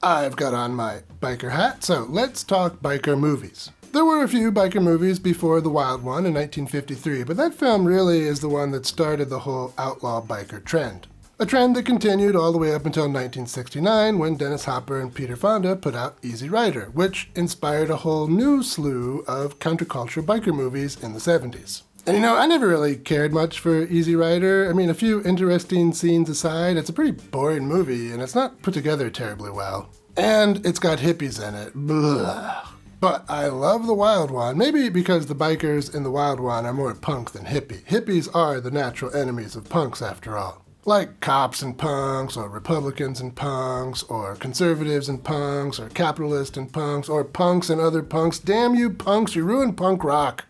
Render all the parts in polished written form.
I've got on my biker hat, so let's talk biker movies. There were a few biker movies before The Wild One in 1953, but that film really is the one that started the whole outlaw biker trend. A trend that continued all the way up until 1969 when Dennis Hopper and Peter Fonda put out Easy Rider, which inspired a whole new slew of counterculture biker movies in the 70s. And I never really cared much for Easy Rider. I mean, a few interesting scenes aside, it's a pretty boring movie and it's not put together terribly well. And it's got hippies in it. Blah. But I love The Wild One, maybe because the bikers in The Wild One are more punk than hippie. Hippies are the natural enemies of punks after all. Like cops and punks, or Republicans and punks, or conservatives and punks, or capitalists and punks, or punks and other punks. Damn you punks, you ruined punk rock.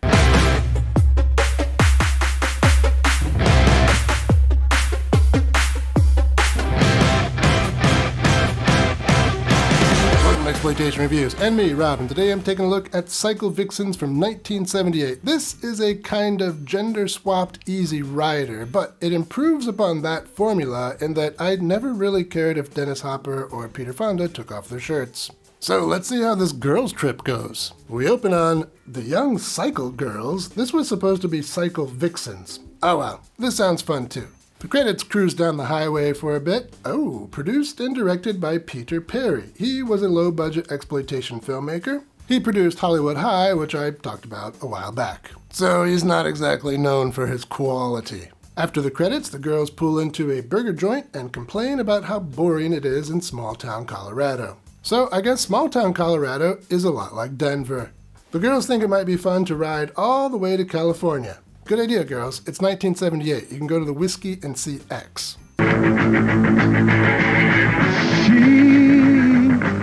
Exploitation Reviews, and me, Rob, and today I'm taking a look at Cycle Vixens from 1978. This is a kind of gender-swapped Easy Rider, but it improves upon that formula in that I'd never really cared if Dennis Hopper or Peter Fonda took off their shirts. So let's see how this girls' trip goes. We open on The Young Cycle Girls. This was supposed to be Cycle Vixens. Oh well, this sounds fun too. The credits cruise down the highway for a bit. Oh, produced and directed by Peter Perry. He was a low-budget exploitation filmmaker. He produced Hollywood High, which I talked about a while back. So he's not exactly known for his quality. After the credits, the girls pull into a burger joint and complain about how boring it is in small-town Colorado. So I guess small-town Colorado is a lot like Denver. The girls think it might be fun to ride all the way to California. Good idea, girls. It's 1978. You can go to the Whiskey and see X. She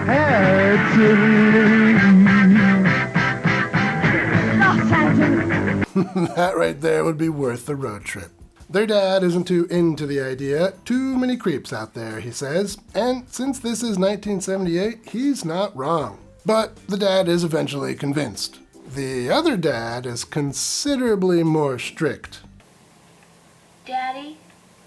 had to leave. That right there would be worth the road trip. Their dad isn't too into the idea. Too many creeps out there, he says. And since this is 1978, he's not wrong. But the dad is eventually convinced. The other dad is considerably more strict. Daddy,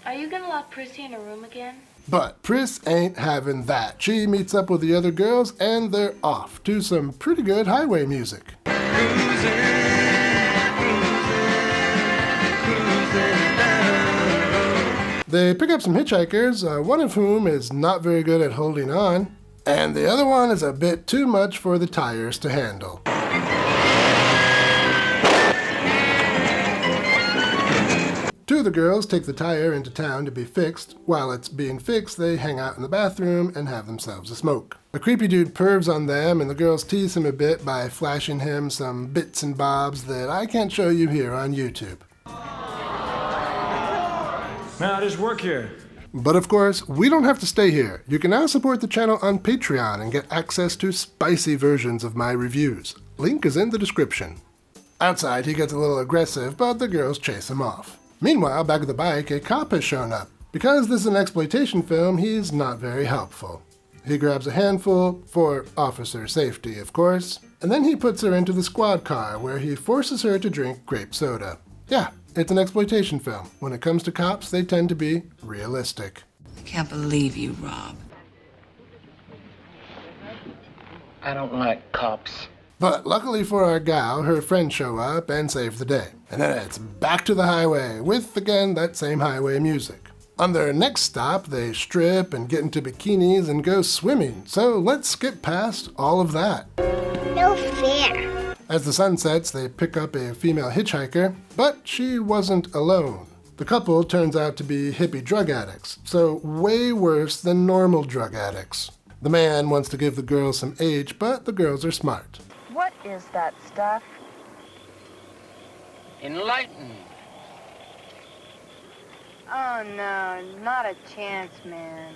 are you gonna lock Prissy in her room again? But Priss ain't having that. She meets up with the other girls and they're off to some pretty good highway music. They pick up some hitchhikers, one of whom is not very good at holding on, and the other one is a bit too much for the tires to handle. Two of the girls take the tire into town to be fixed. While it's being fixed, they hang out in the bathroom and have themselves a smoke. A creepy dude pervs on them, and the girls tease him a bit by flashing him some bits and bobs that I can't show you here on YouTube. Now I just work here. But of course, we don't have to stay here. You can now support the channel on Patreon and get access to spicy versions of my reviews. Link is in the description. Outside, he gets a little aggressive, but the girls chase him off. Meanwhile, back at the bike, a cop has shown up. Because this is an exploitation film, he's not very helpful. He grabs a handful, for officer safety, of course, and then he puts her into the squad car where he forces her to drink grape soda. Yeah, it's an exploitation film. When it comes to cops, they tend to be realistic. I can't believe you, Rob. I don't like cops. But luckily for our gal, her friends show up and save the day. And then it's back to the highway, with, again, that same highway music. On their next stop, they strip and get into bikinis and go swimming. So let's skip past all of that. No fair. As the sun sets, they pick up a female hitchhiker, but she wasn't alone. The couple turns out to be hippie drug addicts, so way worse than normal drug addicts. The man wants to give the girls some H, but the girls are smart. What is that stuff? Enlighten. Oh no, not a chance, man.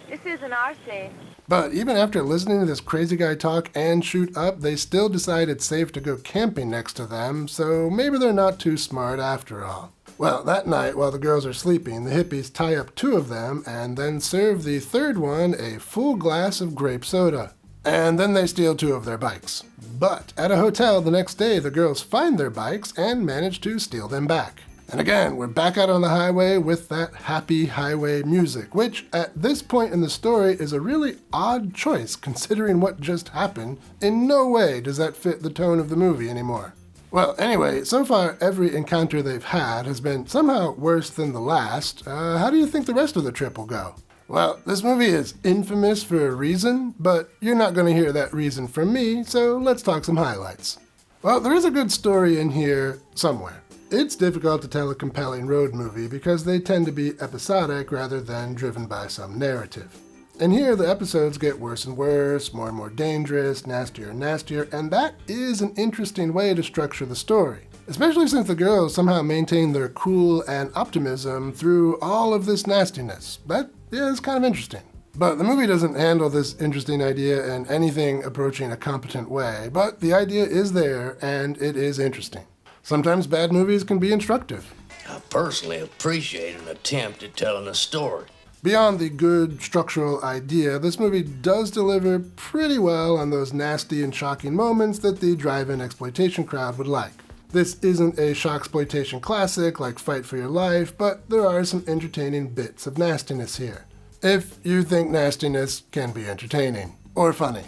This isn't our safe. But even after listening to this crazy guy talk and shoot up, they still decide it's safe to go camping next to them, so maybe they're not too smart after all. Well, that night, while the girls are sleeping, the hippies tie up two of them and then serve the third one a full glass of grape soda. And then they steal two of their bikes. But at a hotel the next day, the girls find their bikes and manage to steal them back. And again, we're back out on the highway with that happy highway music, which at this point in the story is a really odd choice considering what just happened. In no way does that fit the tone of the movie anymore. Well, anyway, so far every encounter they've had has been somehow worse than the last. How do you think the rest of the trip will go? Well, this movie is infamous for a reason, but you're not going to hear that reason from me, so let's talk some highlights. Well, there is a good story in here somewhere. It's difficult to tell a compelling road movie because they tend to be episodic rather than driven by some narrative. And here the episodes get worse and worse, more and more dangerous, nastier and nastier, and that is an interesting way to structure the story. Especially since the girls somehow maintain their cool and optimism through all of this nastiness. That is kind of interesting. But the movie doesn't handle this interesting idea in anything approaching a competent way, but the idea is there and it is interesting. Sometimes bad movies can be instructive. I personally appreciate an attempt at telling a story. Beyond the good structural idea, this movie does deliver pretty well on those nasty and shocking moments that the drive-in exploitation crowd would like. This isn't a shocksploitation classic like Fight for Your Life, but there are some entertaining bits of nastiness here. If you think nastiness can be entertaining or funny.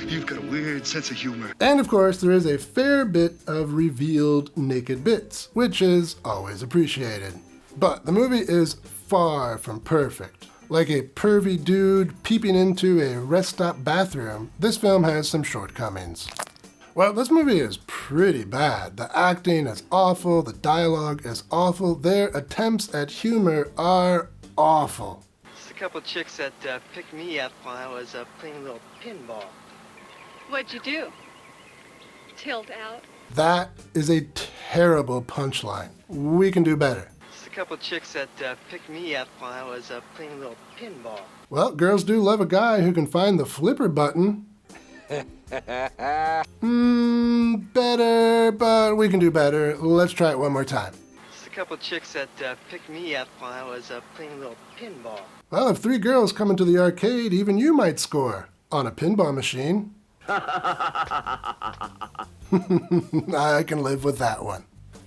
You've got a weird sense of humor. And of course, there is a fair bit of revealed naked bits, which is always appreciated. But the movie is far from perfect. Like a pervy dude peeping into a rest stop bathroom, this film has some shortcomings. Well, this movie is pretty bad. The acting is awful, the dialogue is awful, their attempts at humor are awful. Just a couple chicks that picked me up while I was playing a little pinball. What'd you do? Tilt out? That is a terrible punchline. We can do better. Just a couple chicks that picked me up while I was playing a little pinball. Well, girls do love a guy who can find the flipper button. Better, but we can do better. Let's try it one more time. Just a couple chicks that picked me up while I was playing a little pinball. Well, if 3 girls come into the arcade, even you might score on a pinball machine. I can live with that one.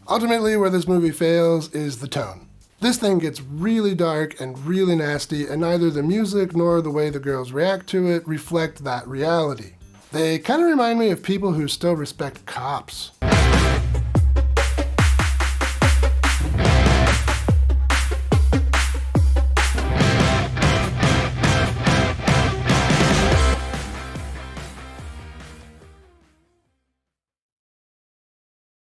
Ultimately, where this movie fails is the tone. This thing gets really dark and really nasty, and neither the music nor the way the girls react to it reflect that reality. They kind of remind me of people who still respect cops.